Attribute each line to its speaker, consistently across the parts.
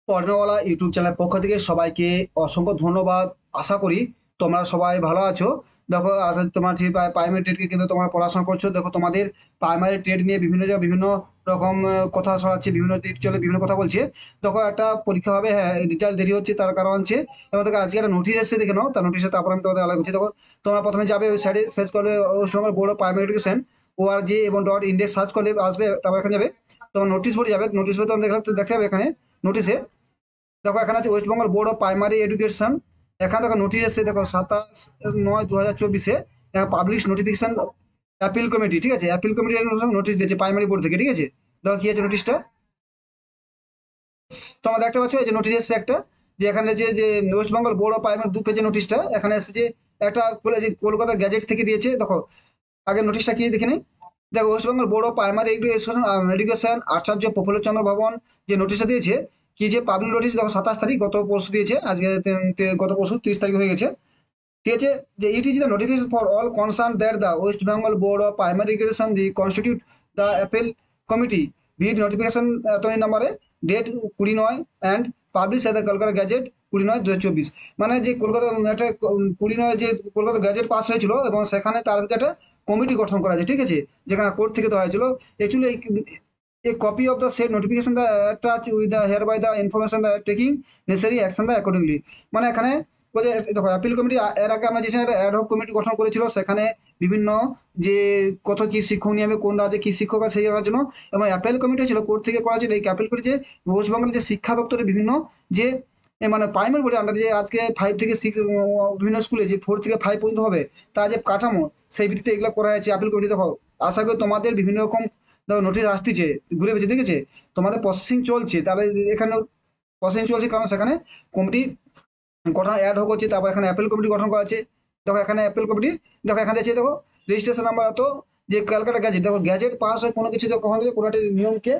Speaker 1: পড়নেওয়ালা YouTube চ্যানেলের পক্ষ থেকে সবাইকে অসংখ্য ধন্যবাদ। আশা করি তোমরা সবাই ভালো আছো। দেখো তোমার যে প্রাইমারি টেটকে কিন্তু তোমরা পড়াশোনা করছো। দেখো তোমাদের প্রাইমারি টেট নিয়ে বিভিন্ন জায়গায় বিভিন্ন রকম কথা ছড়াচ্ছে, বিভিন্ন টেট চলে বিভিন্ন কথা বলছে। দেখো একটা পরীক্ষা হবে, হ্যাঁ রেজাল্ট দেরি হচ্ছে তার কারণ হচ্ছে, এবং দেখো আজকে একটা নোটিশ এসেছে দেখে নাও, তার নোটিশে তারপর আমি তোমাদের আলাদা করছি। দেখো তোমরা প্রথমে যাবে ওই সাইডে সার্চ করলে West Bengal board of primary education ORG এবং ডট ইন্ডেক্স সার্চ করলে আসবে, তারপর এখানে যাবে তোমার নোটিশ পড়ে যাবে। নোটিশ পড়ে তোমার দেখতে যাবে এখানে নোটিশে। দেখো এখানে আছে West Bengal board of primary education. এখানে দেখো নোটিশ এসেছে, দেখো 27/9/2024 পাবলিশ নোটিফিকেশন অ্যাপিল কমিটি, ঠিক আছে, অ্যাপিল কমিটি নোটিশ দিয়েছে প্রাইমারি বোর্ড থেকে, ঠিক আছে। দেখো কি আছে নোটিশটা, তোমরা দেখতে পাচ্ছ এই যে নোটিশ এসেছে একটা, যে এখানে যে যে West Bengal board of primary 2 পেজের নোটিশটা এখানে এসেছে, যে একটা যে কলকাতা গ্যাজেট থেকে দিয়েছে। দেখো আগে নোটিশটা কি দেখে নিই। দেখো West Bengal board of primary education education Acharya Prafullachandra Bhavan যে নোটিশটা দিয়েছে, কি যে পাবলিক নোটিশ, দেখো 27 তারিখ, গত পরশু দিয়েছে, আজকে গত পরশু 30 তারিখ হয়ে গেছে, ঠিক আছে। যে it is the notification for all concern that the West Bengal board of primary education the constitute the appeal committee vide notification এতই নম্বরে date 29 and publish the Kolkata gazette 29/2024। মানে যে কলকাতা একটা 29 যে কলকাতা গ্যাজেট পাস হয়েছিল, এবং সেখানে তার ভিতরে একটা কমিটি গঠন করা আছে, ঠিক আছে, যেখানে কোর্ট থেকে দেওয়া হয়েছিল। Actually a copy of the said notification the attached with the hereby the information the taking necessary action the accordingly। মানে এখানে ওই যে দেখো অ্যাপিল কমিটি, এর আগে আমরা যে অ্যাডহক কমিটি গঠন করেছিল, সেখানে বিভিন্ন যে কত কি শিক্ষক নিয়মে কোন রাজ্যে কি শিক্ষক আছে সেই জায়গার জন্য, এবং অ্যাপেল কমিটি ছিল কোর্ট থেকে করা ছিল। এই অ্যাপেল কমিটি যে ওয়েস্ট বেঙ্গলের যে শিক্ষা দপ্তরের বিভিন্ন যে মানে প্রাইমারি বোর্ডে আন্ডার যে আজকে 5 থেকে 6 বিভিন্ন স্কুলে যে 4 থেকে 5 পর্যন্ত হবে, তার যে কাঠামো, সেই ভিত্তিতে এগুলো করা হয়েছে অ্যাপিল কমিটি। দেখো আশা করি তোমাদের বিভিন্ন রকম দেখো নোটিশ আসতেছে, ঘুরে পেয়েছে, ঠিক আছে, তোমাদের প্রসেসিং চলছে, তাহলে এখানে প্রসেসিং চলছে কারণ সেখানে কমিটি গঠন অ্যাড হোক হচ্ছে, তারপর এখানে অ্যাপেল কমিটি গঠন করা আছে। দেখো এখানে অ্যাপেল কমিটি, দেখো এখানে আছে, দেখো রেজিস্ট্রেশন নাম্বার এত, যে ক্যালকাটা গ্যাজেট, দেখো গ্যাজেট পাস হয় কোনো কিছু কখন থেকে কোনো একটা নিয়মকে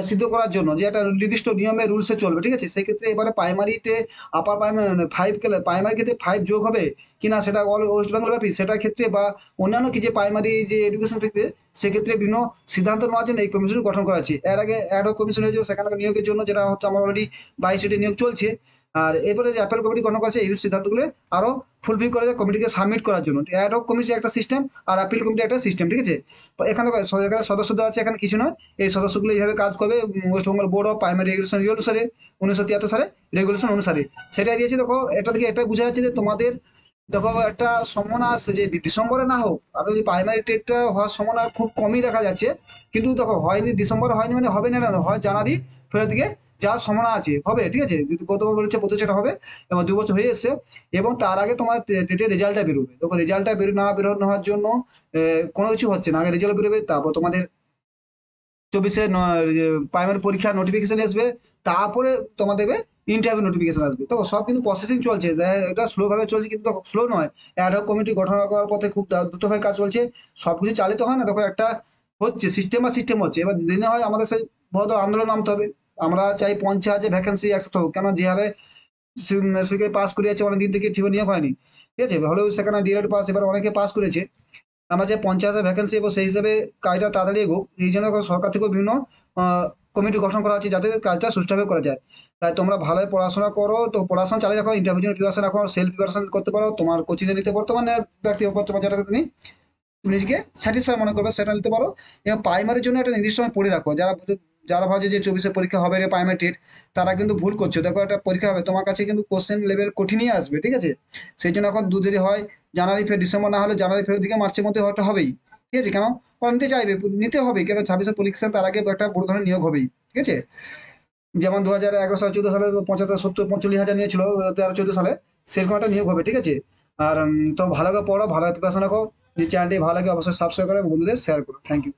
Speaker 1: সিদ্ধ করার জন্য, যে একটা নির্দিষ্ট নিয়মে রুলসে চলবে, ঠিক আছে। সেই ক্ষেত্রে এবারে প্রাইমারিতে আপার প্রাইমারি 5 প্রাইমারি ক্ষেত্রে 5 যোগ হবে কিনা সেটা অল ওয়েস্ট বেঙ্গল ব্যাপী, সেটার ক্ষেত্রে বা অন্যান্য কি যে প্রাইমারি যে এডুকেশন ক্ষেত্রে, সেক্ষেত্রে বিভিন্ন সিদ্ধান্ত নেওয়ার জন্য এই কমিশন গঠন করা আছে। এর আগে অ্যাডহক কমিশন হয়েছিল সেখানকার নিয়োগের জন্য, যেটা হচ্ছে আমার অলরেডি 22 নিয়োগ চলছে। আর এরপরে যে অ্যাপেল কমিটি গঠন করেছে এই সিদ্ধান্তগুলো আরো ফুলফিল করে যায় কমিটিকে সাবমিট করার জন্য। অ্যাডহক কমিটি একটা সিস্টেম, আর অ্যাপিল কমিটি একটা সিস্টেম, ঠিক আছে। তো এখানে এখানে সদস্য দেওয়া আছে, এখানে কিছু নয়, এই সদস্যগুলো এইভাবে কাজ করবে West Bengal board of primary education অনুসারে 1973 সালে রেগুলেশন অনুসারে সেটা দিয়েছে। দেখো এটা থেকে এটা বোঝা যাচ্ছে যে তোমাদের দেখো একটা সম্ভাবনা আসছে যে ডিসেম্বরে না হোক, আগে যদি প্রাইমারি টেটটা হওয়ার সম্ভাবনা খুব কমই দেখা যাচ্ছে। কিন্তু দেখো হয়নি, ডিসেম্বরে হয়নি মানে হবে না, না হয় জানুয়ারি ফেরার দিকে যাওয়ার সম্ভাবনা আছে, হবে, ঠিক আছে, যদি গতবার বলেছে প্রতিষ্ঠাটা হবে, এবং 2 বছর হয়ে এসছে। এবং তার আগে তোমার টেটের রেজাল্টটা বেরোবে। দেখো রেজাল্টটা বেরোনো হওয়ার জন্য কোনো কিছু হচ্ছে না, আগে রেজাল্ট বেরোবে, তারপর তোমাদের 24-এ প্রাইমারি পরীক্ষার নোটিফিকেশন আসবে, তারপরে তোমার দেখবে ইন্টারভিউ নোটিফিকেশন আসবে। তো সব কিন্তু প্রসেসিং চলছে, এটা স্লো ভাবে চলছে, কিন্তু স্লো নয়। অ্যাডহক কমিটি গঠন করার পথে খুব দ্রুতভাবে কাজ চলছে। সবকিছু চালিত হয় না, দেখো একটা হচ্ছে সিস্টেম বা সিস্টেম হচ্ছে, এবার দিনে হয় আমাদের সেই বড় আন্দোলন নামতে হবে। আমরা চাই 50,000 ভ্যাকেন্সি একসাথে হোক, কেন যেভাবে সিকে পাস করিয়েছে অনেকদিন থেকে ঠিক নিয়োগ হয়নি, ঠিক আছে, হলেও সেখানে ডিএলএড পাস এবার অনেকে পাস করেছে। আমরা যে 50,000 ভ্যাকেন্সি এবং সেই হিসাবে কাজটা তাড়াতাড়ি এগোক, এই জন্য সরকার থেকেও বিভিন্ন কমিটি গঠন করা হচ্ছে যাতে কাজটা সুষ্ঠুভাবে করা যায়। তাই তোমরা ভালোই পড়াশোনা করো, তো পড়াশোনা চালিয়ে রাখো, ইন্টারভিউ জন্য প্রিপারেশন রাখো, সেলফ প্রিপারেশন করতে পারো, তোমার কোচিংয়ে নিতে পারো, তোমার ব্যক্তিগত তোমার যেটা তুমি তুমি নিজেকে স্যাটিসফাই মনে করবে সেটা নিতে পারো। এবং প্রাইমারির জন্য একটা নির্দিষ্ট সময় পড়ে রাখো। যারা যারা ভাবে যে 24-এ পরীক্ষা হবে রে প্রাইমারি টেট, তারা কিন্তু ভুল করছো। দেখো একটা পরীক্ষা হবে, তোমার কাছে কিন্তু কোশ্চেন লেভেল কঠিনই আসবে, ঠিক আছে। সেই জন্য এখন দেরি হয়, জানুয়ারি ফের ডিসেম্বর না হলে জানুয়ারি ফের দিকে মার্চের মধ্যে হয়তো হবেই, ঠিক আছে। কেন ওরা নিতে চাইবে, নিতে হবে, কেন 26-এ পরীক্ষা তার আগে একটা বড় ধরনের নিয়োগ হবেই, ঠিক আছে। যেমন 2011 সালে 14 সালে 75, 70, 45 হাজার নিয়েছিল 13, 14 সালে, সেরকম একটা নিয়োগ হবে, ঠিক আছে। আর তো ভালো করে পড়ো, ভালো প্রিপারেশন রাখো। যে চ্যানেলটি ভালো লাগে অবশ্যই সাবস্ক্রাইব করো এবং বন্ধুদের শেয়ার করো। Thank you.